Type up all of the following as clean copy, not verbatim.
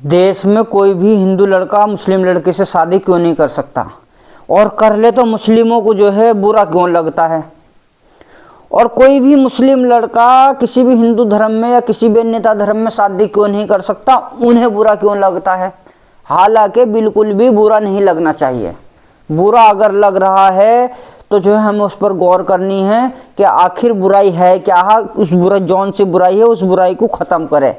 देश में कोई भी हिंदू लड़का मुस्लिम लड़के से शादी क्यों नहीं कर सकता, और कर ले तो मुस्लिमों को जो है बुरा क्यों लगता है। और कोई भी मुस्लिम लड़का किसी भी हिंदू धर्म में या किसी भी अन्यथा धर्म में शादी क्यों नहीं कर सकता, उन्हें बुरा क्यों लगता है। हालांकि बिल्कुल भी बुरा नहीं लगना चाहिए। बुरा अगर लग रहा है तो जो है हमें उस पर गौर करनी है कि आखिर बुराई है क्या, उस बुराई जौन सी बुराई है उस बुराई को ख़त्म करे,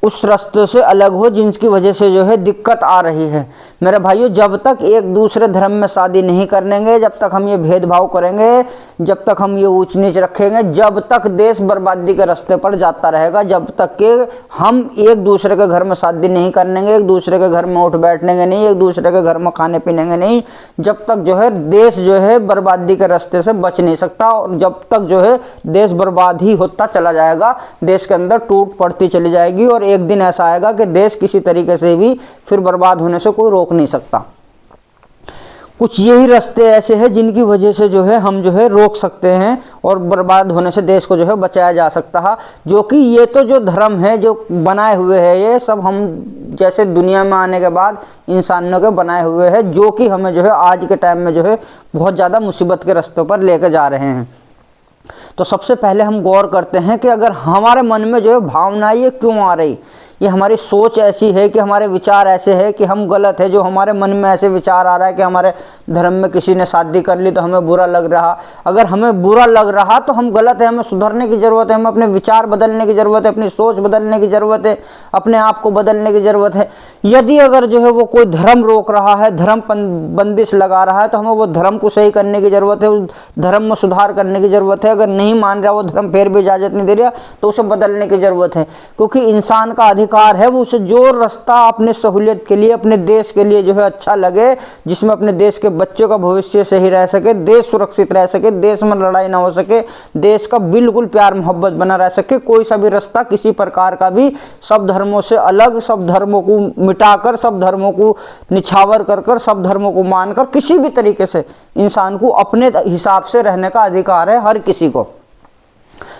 उस रास्ते से अलग हो जिनकी वजह से जो है दिक्कत आ रही है। मेरे भाइयों, जब तक एक दूसरे धर्म में शादी नहीं करेंगे, जब तक हम ये भेदभाव करेंगे, जब तक हम ये ऊंच नीच रखेंगे, जब तक देश बर्बादी के रास्ते पर जाता रहेगा। जब तक कि हम एक दूसरे के घर में शादी नहीं करेंगे, एक दूसरे के घर में उठ बैठेंगे नहीं, एक दूसरे के घर में खाने पीनेंगे नहीं, जब तक जो है देश जो है बर्बादी के रास्ते से बच नहीं सकता। और जब तक जो है देश बर्बाद ही होता चला जाएगा, देश के अंदर टूट पड़ती चली जाएगी, और एक दिन ऐसा आएगा कि देश किसी तरीके से भी फिर बर्बाद होने से कोई रोक नहीं सकता। कुछ यही रास्ते ऐसे हैं जिनकी वजह से जो है हम जो है रोक सकते हैं और बर्बाद होने से देश को जो है बचाया जा सकता है। जो कि ये तो जो धर्म है जो बनाए हुए हैं, ये सब हम जैसे दुनिया में आने के बाद इंसानों के बनाए हुए हैं, जो कि हमें जो है आज के टाइम में जो है बहुत ज़्यादा मुसीबत के रास्तों पर लेकर जा रहे हैं। तो सबसे पहले हम गौर करते हैं कि अगर हमारे मन में जो है भावना ये क्यों आ रही, ये हमारी सोच ऐसी है कि हमारे विचार ऐसे हैं कि हम गलत है, जो हमारे मन में ऐसे विचार आ रहा है कि हमारे धर्म में किसी ने शादी कर ली तो हमें बुरा लग रहा। अगर हमें बुरा लग रहा तो हम गलत है, हमें सुधरने की ज़रूरत है, हमें अपने विचार बदलने की ज़रूरत है, अपनी सोच बदलने की ज़रूरत है, अपने आप को बदलने की ज़रूरत है। यदि अगर जो है वो कोई धर्म रोक रहा है, धर्म बंदिश लगा रहा है, तो हमें वो धर्म को सही करने की ज़रूरत है, उस धर्म में सुधार करने की ज़रूरत है। अगर नहीं मान रहा वो धर्म फिर भी इजाज़त नहीं दे रहा तो उसे बदलने की ज़रूरत है, क्योंकि इंसान का अधिकार है वो उसे जो रास्ता अपने सहूलियत के लिए, अपने देश के लिए जो है अच्छा लगे, जिसमें अपने देश के बच्चों का भविष्य सही रह सके, देश सुरक्षित रह सके, देश में लड़ाई ना हो सके, देश का बिल्कुल प्यार मोहब्बत बना रह सके, कोई सा भी रास्ता किसी प्रकार का भी सब धर्मों से अलग, सब धर्मों को मिटाकर, सब धर्मों को निछावर कर सब धर्मों को मानकर किसी भी तरीके से इंसान को अपने हिसाब से रहने का अधिकार है हर किसी को।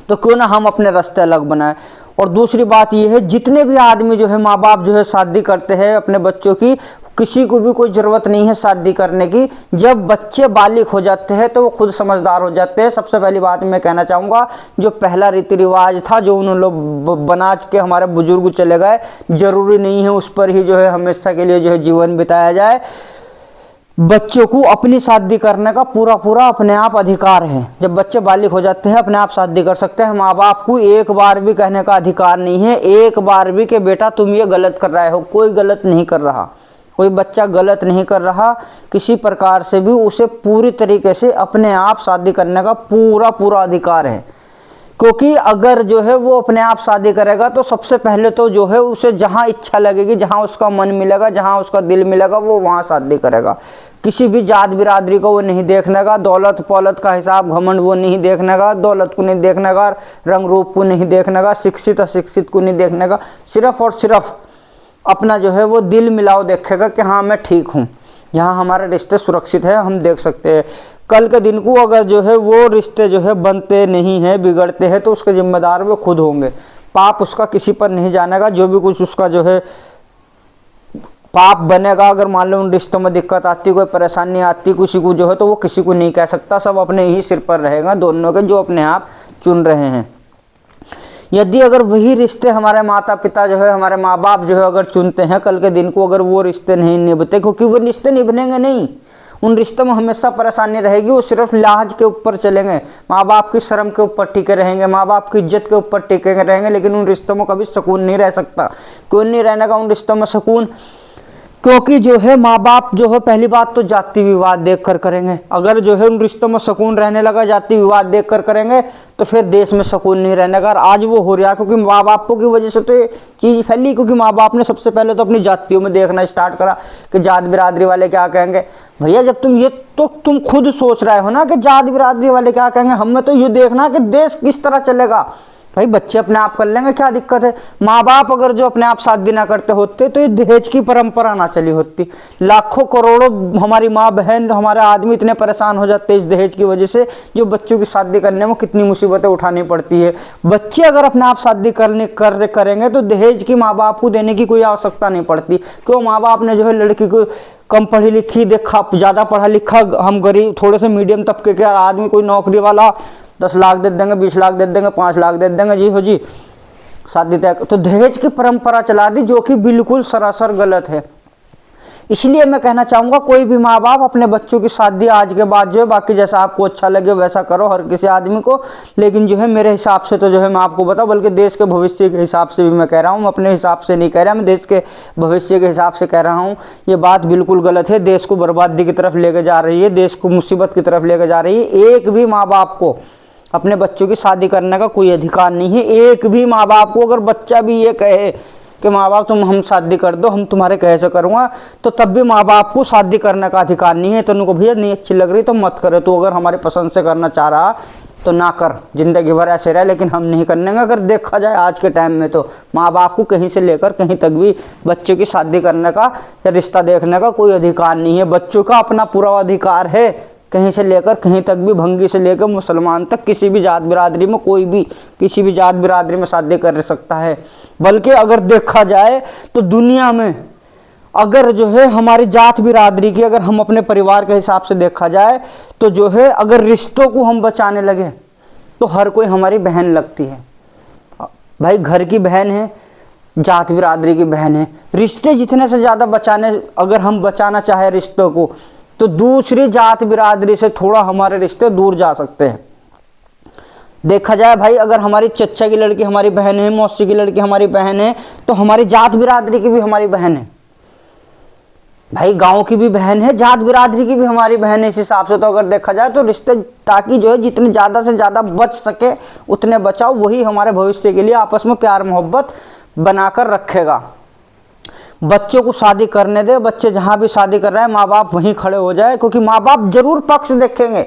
तो क्यों ना हम अपने रास्ते अलग बनाए। और दूसरी बात यह है, जितने भी आदमी जो है माँ बाप जो है शादी करते हैं अपने बच्चों की, किसी को भी कोई ज़रूरत नहीं है शादी करने की। जब बच्चे बालिग हो जाते हैं तो वो खुद समझदार हो जाते हैं। सबसे पहली बात मैं कहना चाहूँगा, जो पहला रीति रिवाज था जो उन लोग बना के हमारे बुजुर्ग चले गए, ज़रूरी नहीं है उस पर ही जो है हमेशा के लिए जो है जीवन बिताया जाए। बच्चों को अपनी शादी करने का पूरा अपने आप अधिकार है। जब बच्चे बालिग हो जाते हैं अपने आप शादी कर सकते हैं। माँ बाप को एक बार भी कहने का अधिकार नहीं है, एक बार भी कि बेटा तुम ये गलत कर रहे हो। कोई गलत नहीं कर रहा, कोई बच्चा गलत नहीं कर रहा किसी प्रकार से भी। उसे पूरी तरीके से अपने आप शादी करने का पूरा अधिकार है, क्योंकि अगर जो है वो अपने आप शादी करेगा तो सबसे पहले तो जो है उसे जहाँ इच्छा लगेगी, जहाँ उसका मन मिलेगा, जहाँ उसका दिल मिलेगा, वो वहाँ शादी करेगा। किसी भी जात बिरादरी को वो नहीं देखने का, दौलत पौलत का हिसाब घमंड वो नहीं देखने का, दौलत को नहीं देखने का, रंग रूप को नहीं देखने का, शिक्षित अशिक्षित को नहीं देखने का। सिर्फ और सिर्फ अपना जो है वो दिल मिलाओ देखेगा कि हाँ मैं ठीक हूँ, यहाँ हमारे रिश्ते सुरक्षित है, हम देख सकते हैं। कल के दिन को अगर जो है वो रिश्ते जो है बनते नहीं हैं, बिगड़ते हैं, तो उसके जिम्मेदार वो खुद होंगे। पाप उसका किसी पर नहीं जानेगा। जो भी कुछ उसका जो है पाप बनेगा, अगर मान लो उन रिश्तों में दिक्कत आती, कोई परेशानी आती किसी को जो है, तो वो किसी को नहीं कह सकता। सब अपने ही सिर पर रहेगा दोनों के, जो अपने आप चुन रहे हैं। यदि अगर वही रिश्ते हमारे माता पिता जो है, हमारे माँ बाप जो है अगर चुनते हैं, कल के दिन को अगर वो रिश्ते नहीं निभते, क्योंकि वो रिश्ते निभनेंगे नहीं, उन रिश्तों में हमेशा परेशानी रहेगी। वो सिर्फ लाज के ऊपर चलेंगे, माँ बाप की शर्म के ऊपर टिके रहेंगे, माँ बाप की इज्जत के ऊपर टिके रहेंगे, लेकिन उन रिश्तों में कभी सुकून नहीं रह सकता। क्यों नहीं रहने का उन रिश्तों में सुकून? क्योंकि जो है माँ बाप जो है पहली बात तो जाति विवाद देखकर करेंगे। अगर जो है उन रिश्तों में सुकून रहने लगा, जाति विवाद देखकर करेंगे, तो फिर देश में सुकून नहीं रहने का। आज वो हो रहा है क्योंकि माँ बापों की वजह से तो ये चीज़ फैली, क्योंकि माँ बाप ने सबसे पहले तो अपनी जातियों में देखना स्टार्ट करा कि जात बिरादरी वाले क्या कहेंगे। भैया जब तुम ये तो तुम खुद सोच रहे हो ना कि जात बिरादरी वाले क्या कहेंगे, हमें तो ये देखना कि देश किस तरह चलेगा, भाई बच्चे अपने आप कर लेंगे, क्या दिक्कत है। माँ बाप अगर जो अपने आप शादी ना करते होते तो ये दहेज की परंपरा ना चली होती। लाखों करोड़ों हमारी माँ बहन, हमारे आदमी इतने परेशान हो जाते हैं इस दहेज की वजह से, जो बच्चों की शादी करने में कितनी मुसीबतें उठानी पड़ती है। बच्चे अगर अपने आप शादी करेंगे तो दहेज की माँ बाप को देने की कोई आवश्यकता नहीं पड़ती। क्यों, माँ बाप ने जो है लड़की को कम पढ़ी लिखी देखा, ज़्यादा पढ़ा लिखा, हम गरीब थोड़े से मीडियम तबके के आदमी, कोई नौकरी वाला 10 लाख दे देंगे, 20 लाख दे देंगे, 5 लाख दे देंगे, जी हो जी शादी तय। तो दहेज की परंपरा चला दी, जो कि बिल्कुल सरासर गलत है। इसलिए मैं कहना चाहूँगा कोई भी माँ बाप अपने बच्चों की शादी आज के बाद जो है, बाकी जैसा आपको अच्छा लगे वैसा करो हर किसी आदमी को, लेकिन जो है मेरे हिसाब से तो जो है मैं आपको बताऊँ, बल्कि देश के भविष्य के हिसाब से भी मैं कह रहा हूँ, अपने हिसाब से नहीं कह रहा, मैं देश के भविष्य के हिसाब से कह रहा हूँ। ये बात बिल्कुल गलत है, देश को बर्बादी की तरफ लेके जा रही है, देश को मुसीबत की तरफ लेके जा रही है। एक भी माँ बाप को अपने बच्चों की शादी करने का कोई अधिकार नहीं है। एक भी माँ बाप को अगर बच्चा भी ये कहे कि माँ बाप तुम हम शादी कर दो, हम तुम्हारे कहे से करूँगा, तो तब भी माँ बाप को शादी करने का अधिकार नहीं है। तो उनको भैया नहीं अच्छी लग रही तो मत करे, तो अगर हमारी पसंद से करना चाह रहा तो ना कर, जिंदगी भर ऐसे रहे, लेकिन हम नहीं करने का। अगर देखा जाए आज के टाइम में तो माँ बाप को कहीं से लेकर कहीं तक भी बच्चों की शादी करने का या रिश्ता देखने का कोई अधिकार नहीं है। बच्चों का अपना पूरा अधिकार है, कहीं से लेकर कहीं तक भी, भंगी से लेकर मुसलमान तक, किसी भी जात बिरादरी में कोई भी किसी भी जात बिरादरी में शादी कर सकता है। बल्कि अगर देखा जाए तो दुनिया में अगर जो है हमारी जात बिरादरी की, अगर हम अपने परिवार के हिसाब से देखा जाए तो जो है अगर रिश्तों को हम बचाने लगे तो हर कोई हमारी बहन लगती है। भाई घर की बहन है, जात बिरादरी की बहन है। रिश्ते जितने से ज़्यादा बचाने, अगर हम बचाना चाहे रिश्तों को, तो दूसरी जात बिरादरी से थोड़ा हमारे रिश्ते दूर जा सकते हैं। देखा जाए भाई, अगर हमारी चचा की लड़की हमारी बहन है, मौसी की लड़की हमारी बहन है, तो हमारी जात बिरादरी की भी हमारी बहन है। भाई गांव की भी बहन है, जात बिरादरी की भी हमारी बहन है। इस हिसाब से तो अगर देखा जाए तो रिश्ते, ताकि जो है जितने ज़्यादा से ज़्यादा बच सके उतने बचाओ, वही हमारे भविष्य के लिए आपस में प्यार मोहब्बत बनाकर रखेगा। बच्चों को शादी करने दे, बच्चे जहाँ भी शादी कर रहे हैं माँ बाप वहीं खड़े हो जाए, क्योंकि माँ बाप जरूर पक्ष देखेंगे।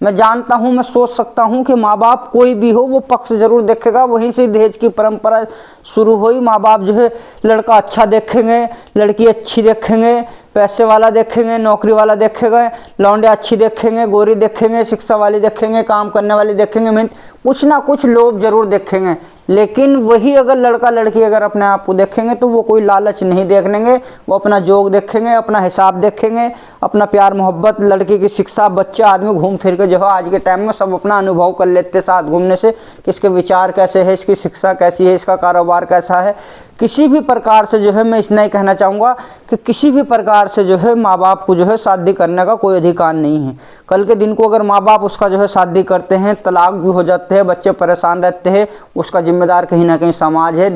मैं जानता हूँ, मैं सोच सकता हूँ कि माँ बाप कोई भी हो वो पक्ष जरूर देखेगा। वहीं से दहेज की परंपरा शुरू हुई। माँ बाप जो है लड़का अच्छा देखेंगे, लड़की अच्छी देखेंगे, पैसे वाला देखेंगे, नौकरी वाला देखेंगे, लौंडे अच्छी देखेंगे, गोरी देखेंगे, शिक्षा वाली देखेंगे, काम करने वाली देखेंगे, मेहनत, कुछ ना कुछ लोग जरूर देखेंगे। लेकिन वही अगर लड़का लड़की अगर अपने आप को देखेंगे तो वो कोई लालच नहीं देखेंगे, वो अपना जोग देखेंगे, अपना हिसाब देखेंगे, अपना प्यार मोहब्बत, लड़की की शिक्षा। बच्चे आदमी घूम फिर के जो है आज के टाइम में सब अपना अनुभव कर लेते साथ घूमने से, किसके विचार कैसे है, इसकी शिक्षा कैसी है, इसका कारोबार कैसा है। किसी भी प्रकार से जो है मैं इतना ही कहना चाहूँगा कि किसी भी प्रकार से जो है माँ बाप को जो है शादी करने का कोई अधिकार नहीं है। कल के दिन को अगर माँ बाप उसका जो है शादी करते हैं, तलाक भी हो जाते हैं, बच्चे परेशान रहते हैं, उसका जिम्मेदार कहीं ना कहीं समाज है,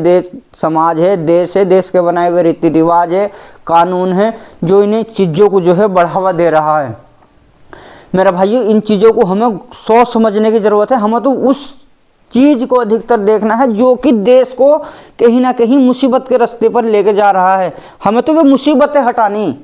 देश है, देश के बनाए हुए रीति रिवाज है, कानून है, जो इन्हें चीज़ों को जो है बढ़ावा दे रहा है। मेरा भाइयों, इन चीज़ों को हमें सोच समझने की ज़रूरत है। हमें तो उस चीज़ को अधिकतर देखना है जो कि देश को कहीं ना कहीं मुसीबत के रास्ते पर लेके जा रहा है। हमें तो वे मुसीबतें हटानी,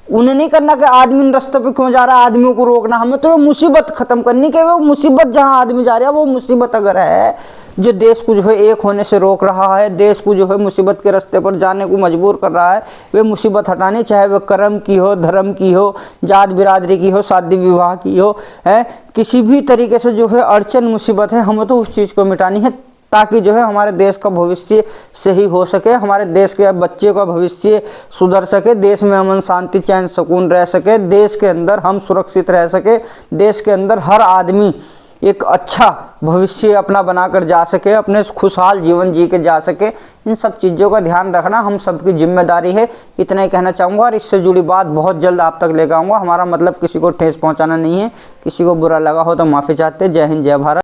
उन्हें नहीं करना कि आदमी रास्ते पे क्यों जा रहा है, आदमियों को रोकना। हमें तो वो मुसीबत खत्म करनी कि वो मुसीबत जहाँ आदमी जा रहा है, वो मुसीबत अगर है जो देश को जो है एक होने से रोक रहा है, देश को जो है मुसीबत के रास्ते पर जाने को मजबूर कर रहा है, वे मुसीबत हटानी, चाहे वह कर्म की हो, धर्म की हो, जात बिरादरी की हो, शादी विवाह की हो, है किसी भी तरीके से जो है अड़चन मुसीबत है, हमें तो उस चीज़ को मिटानी है, ताकि जो है हमारे देश का भविष्य सही हो सके, हमारे देश के बच्चे का भविष्य सुधर सके, देश में अमन शांति चैन सुकून रह सके, देश के अंदर हम सुरक्षित रह सके, देश के अंदर हर आदमी एक अच्छा भविष्य अपना बनाकर जा सके, अपने खुशहाल जीवन जी के जा सके। इन सब चीज़ों का ध्यान रखना हम सबकी जिम्मेदारी है। इतना ही कहना चाहूँगा और इससे जुड़ी बात बहुत जल्द आप तक लेकर आऊँगा। हमारा मतलब किसी को ठेस पहुँचाना नहीं है। किसी को बुरा लगा हो तो माफ़ी चाहते। जय हिंद, जय भारत।